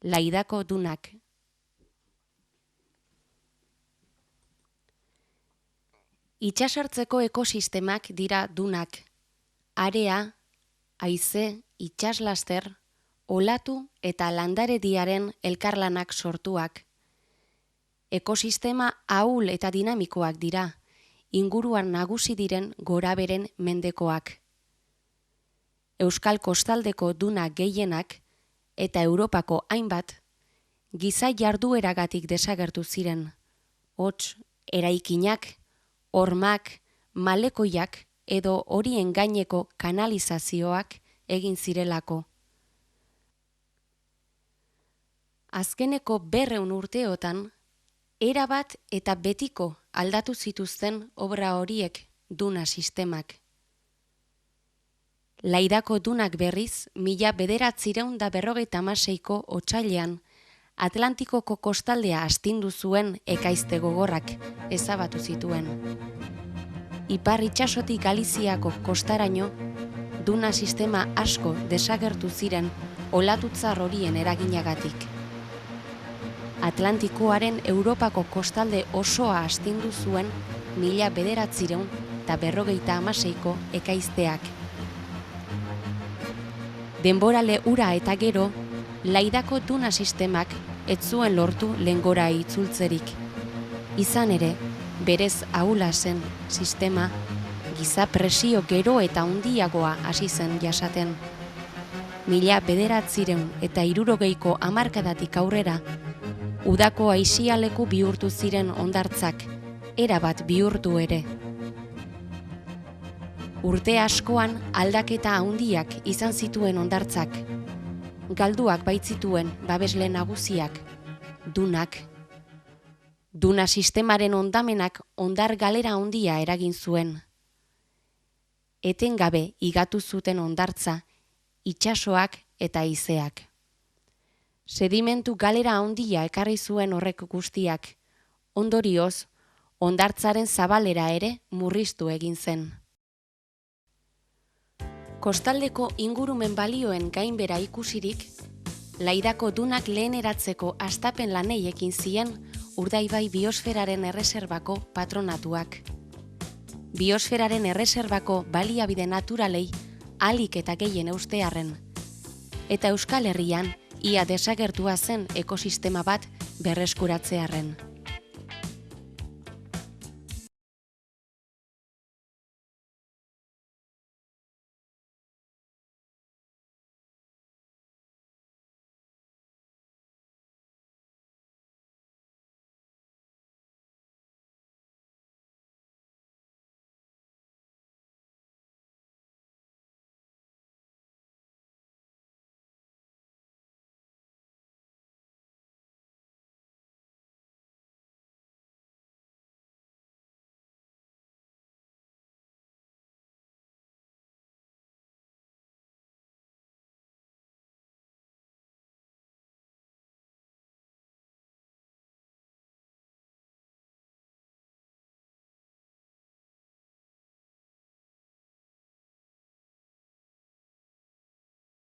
Laidako dunak. Itxasartzeko ekosistemak dira dunak. Area, haize, itxaslaster, olatu eta landarediaren elkarlanak sortuak. Ekosistema ahul eta dinamikoak dira, inguruan nagusi diren goraberen mendekoak. Euskal kostaldeko duna gehienak eta Europako hainbat, giza jardueragatik desagertu ziren, hots, eraikinak, hormak, malekoiak edo horien gaineko kanalizazioak egin zirelako. Azkeneko 200 urteotan, erabat eta betiko aldatu zituzten obra horiek duna sistemak. Laidako dunak berriz, 1956ko otsailean, Atlantikoko kostaldea astindu zuen ekaizte gogorrak ezabatu zituen. Ipar itsasotik Galiziako kostaraino, duna sistema asko desagertu ziren olatutzar horien eraginagatik. Atlantikoaren Europako kostalde osoa astindu zuen 1956ko ekaizteak. Denborale ura eta gero, Laidako duna sistemak ez zuen lortu lehengora itzultzerik. Izan ere, berez ahula zen sistema, giza presio gero eta handiagoa hasi zen jasaten. 1960ko hamarkadatik aurrera, udako aisialeku bihurtu ziren hondartzak, erabat bihurtu ere. Urte askoan aldaketa handiak izan zituen hondartzak, galduak baitzituen babesle nagusiak, dunak. Duna sistemaren hondamenak hondar galera handia eragin zuen. Etengabe igatu zuten hondartza, itsasoak eta haizeak. Sedimentu galera handia ekarri zuen horrek guztiak, ondorioz, hondartzaren zabalera ere murriztu egin zen. Kostaldeko ingurumen balioen gainbera ikusirik, Laidako dunak leheneratzeko hastapen lanei ekin zien Urdaibai Biosferaren Erreserbako patronatuak. Biosferaren Erreserbako baliabide naturalei ahalik eta gehien eustearren, eta Euskal Herrian ia desagertua zen ekosistema bat berreskuratzearren.